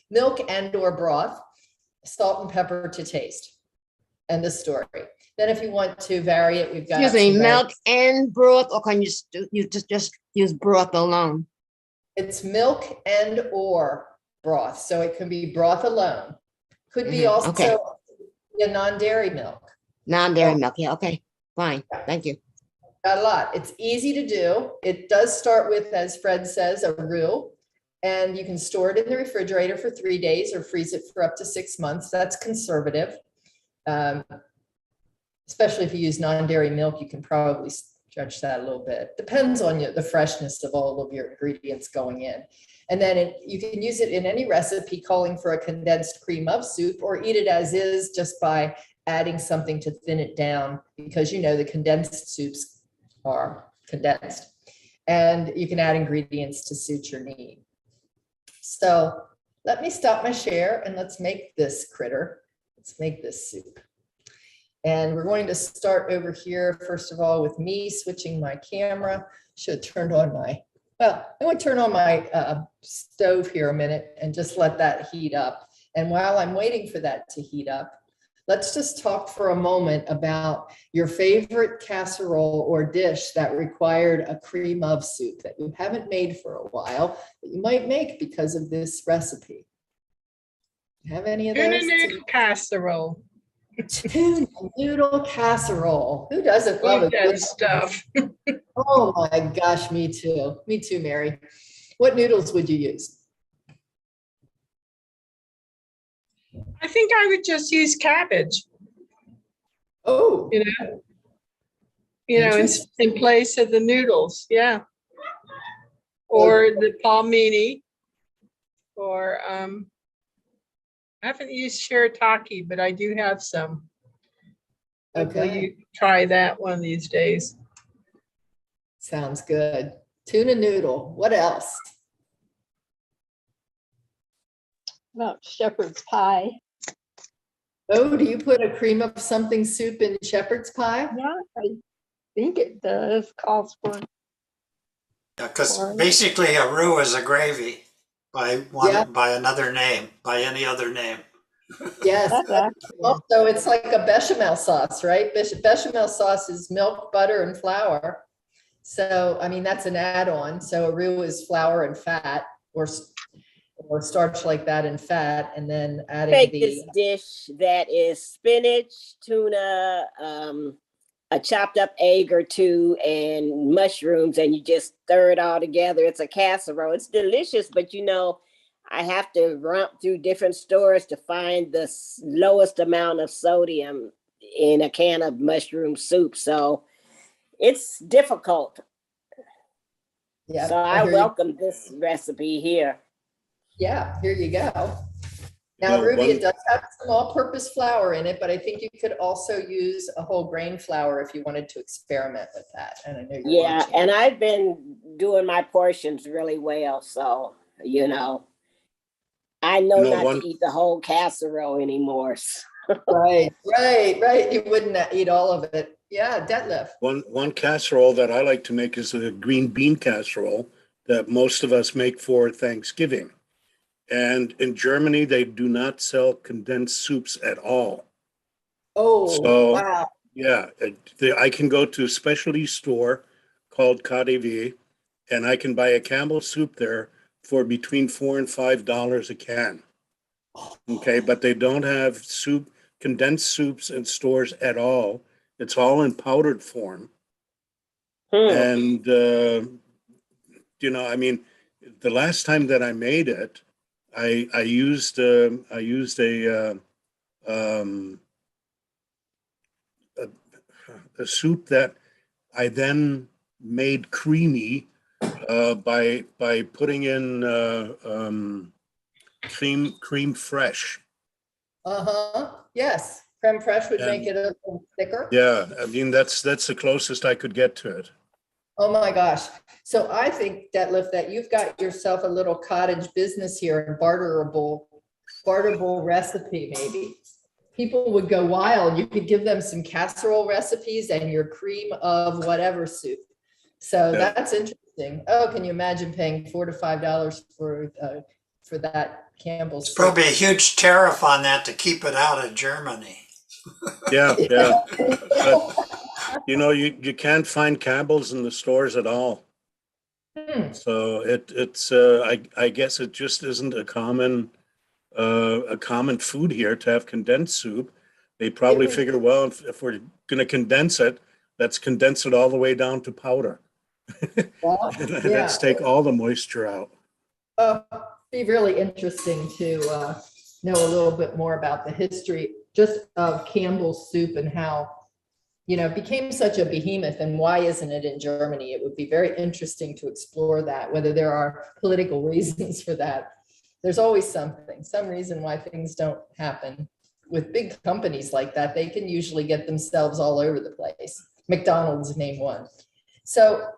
milk and or broth, salt and pepper to taste. End of story. Then if you want to vary it, we've got Using milk and broth, or can you just use broth alone? It's milk and or broth. So it can be broth alone. Could be also okay. a non-dairy milk. Non-dairy milk, yeah, okay, fine, thank you. Got a lot. It's easy to do. It does start with, as Fred says, a roux, and you can store it in the refrigerator for 3 days or freeze it for up to 6 months. That's conservative. Especially if you use non-dairy milk, you can probably stretch that a little bit. Depends on the freshness of all of your ingredients going in. And then you can use it in any recipe calling for a condensed cream of soup, or eat it as is just by adding something to thin it down, because you know the condensed soups are condensed. And you can add ingredients to suit your need. So let me stop my share and let's make this critter. Let's make this soup. And we're going to start over here, first of all, with me switching my camera. Should have turned on my, well, I'm going to turn on my stove here a minute and just let that heat up. And while I'm waiting for that to heat up, let's just talk for a moment about your favorite casserole or dish that required a cream of soup that you haven't made for a while, that you might make because of this recipe. Have any of those? Tuna noodle casserole. Tuna noodle casserole. Who doesn't love a good stuff? Oh my gosh, me too. Me too, Mary. What noodles would you use? I think I would just use cabbage. Oh, in place of the noodles, yeah. Or the palmini, or I haven't used shirataki, but I do have some. Hopefully you try that one of these days. Sounds good. Tuna noodle. What else? About shepherd's pie. Oh, do you put a cream of something soup in shepherd's pie? Yeah, I think it does. Calls for. Yeah, because basically a roux is a gravy by another name, by any other name. Yes. Also, it's like a bechamel sauce, right? Bechamel sauce is milk, butter, and flour. So, I mean, that's an add-on. So a roux is flour and fat, or starch like that and fat, and then adding make this dish that is spinach, tuna, a chopped up egg or two, and mushrooms, and you just stir it all together. It's a casserole. It's delicious, but I have to romp through different stores to find the lowest amount of sodium in a can of mushroom soup. So it's difficult. Yeah. So I welcome this recipe here. Yeah, here you go. Now, Ruby, it does have some all-purpose flour in it, but I think you could also use a whole grain flour if you wanted to experiment with that. And I know you're watching. And I've been doing my portions really well, so I know not to eat the whole casserole anymore. Right. You wouldn't eat all of it. Yeah, Detlef. One casserole that I like to make is a green bean casserole that most of us make for Thanksgiving. And in Germany, they do not sell condensed soups at all. Oh, so, wow. Yeah, I can go to a specialty store called KaDeWe, and I can buy a Campbell soup there for between $4 and $5 a can. Okay, but they don't have condensed soups in stores at all. It's all in powdered form. And, I mean, the last time that I made it, I used a soup that I then made creamy by putting in creme fraiche. Yes, creme fraiche would make it a little thicker. Yeah, I mean that's the closest I could get to it. Oh my gosh. So I think, Detlef, that you've got yourself a little cottage business here, and barterable recipe maybe. People would go wild. You could give them some casserole recipes and your cream of whatever soup. So that's interesting. Oh, can you imagine paying $4 to $5 for for that Campbell's. It's probably a huge tariff on that to keep it out of Germany. Yeah, yeah. But, you know, you can't find Campbell's in the stores at all. So it's I guess it just isn't a common food here to have condensed soup. They probably figure, well, if we're going to condense it, let's condense it all the way down to powder. Well, Let's take all the moisture out. Be really interesting to know a little bit more about the history just of Campbell's soup and how, you know, it became such a behemoth, and why isn't it in Germany? It would be very interesting to explore that, whether there are political reasons for that. There's always something, some reason why things don't happen. With big companies like that, they can usually get themselves all over the place. McDonald's, name one. So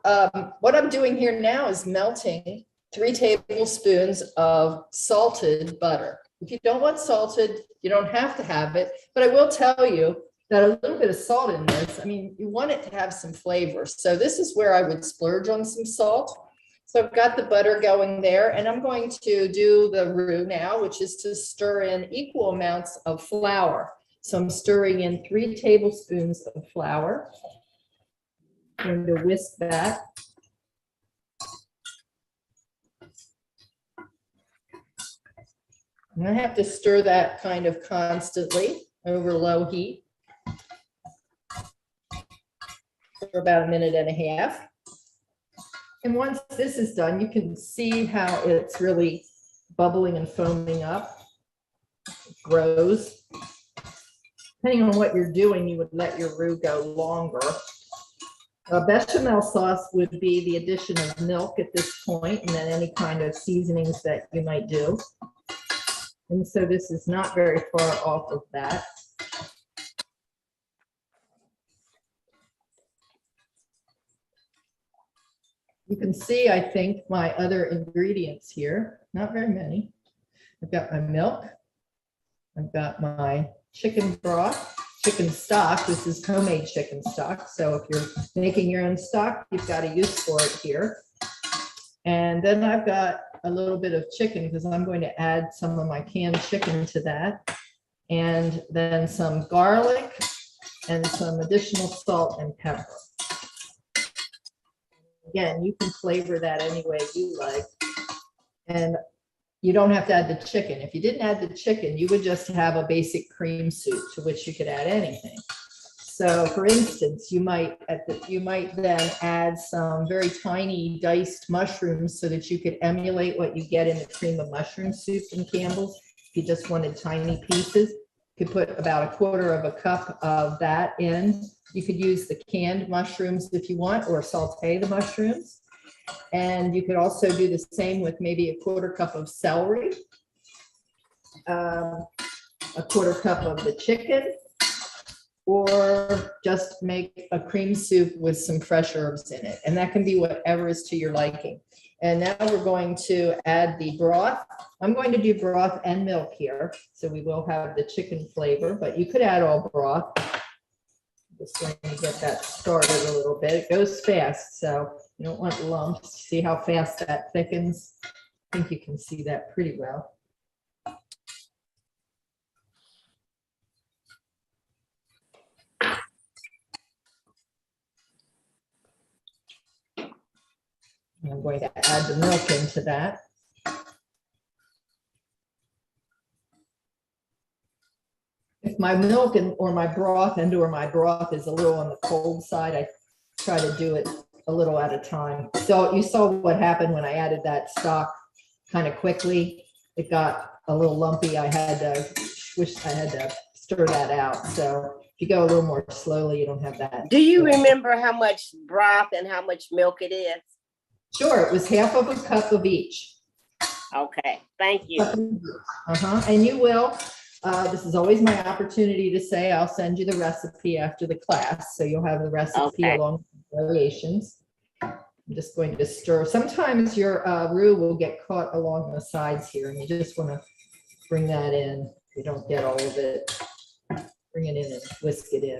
what I'm doing here now is melting 3 tablespoons of salted butter. If you don't want salted, you don't have to have it, but I will tell you that a little bit of salt in this, I mean, you want it to have some flavor. So this is where I would splurge on some salt. So I've got the butter going there, and I'm going to do the roux now, which is to stir in equal amounts of flour. So I'm stirring in 3 tablespoons of flour. I'm going to whisk that. And I have to stir that kind of constantly over low heat for about 1.5 minutes. And once this is done, you can see how it's really bubbling and foaming up. It grows. Depending on what you're doing, you would let your roux go longer. A bechamel sauce would be the addition of milk at this point, and then any kind of seasonings that you might do. And so this is not very far off of that. You can see, I think, my other ingredients here, not very many. I've got my milk. I've got my chicken broth, chicken stock. This is homemade chicken stock. So if you're making your own stock, you've got a use for it here. And then I've got a little bit of chicken because I'm going to add some of my canned chicken to that. And then some garlic and some additional salt and pepper. Again, you can flavor that any way you like. And you don't have to add the chicken. If you didn't add the chicken, you would just have a basic cream soup to which you could add anything. So for instance, you might then add some very tiny diced mushrooms so that you could emulate what you get in the cream of mushroom soup in Campbell's. If you just wanted tiny pieces, you could put about 1/4 cup of that in. You could use the canned mushrooms if you want, or saute the mushrooms. And you could also do the same with maybe 1/4 cup of celery, 1/4 cup of the chicken, or just make a cream soup with some fresh herbs in it. And that can be whatever is to your liking. And now we're going to add the broth. I'm going to do broth and milk here, so we will have the chicken flavor, but you could add all broth. Just going to get that started a little bit. It goes fast, so you don't want lumps. See how fast that thickens? I think you can see that pretty well. I'm going to add the milk into that. If my milk or my broth is a little on the cold side, I try to do it a little at a time. So you saw what happened when I added that stock kind of quickly. It got a little lumpy. I had to stir that out. So if you go a little more slowly, you don't have that. Do you remember how much broth and how much milk it is? Sure, it was 1/2 cup of each. Okay, thank you. And you will. This is always my opportunity to say I'll send you the recipe after the class, so you'll have the recipe along with variations. I'm just going to stir. Sometimes your roux will get caught along the sides here, and you just want to bring that in. You don't get all of it. Bring it in and whisk it in.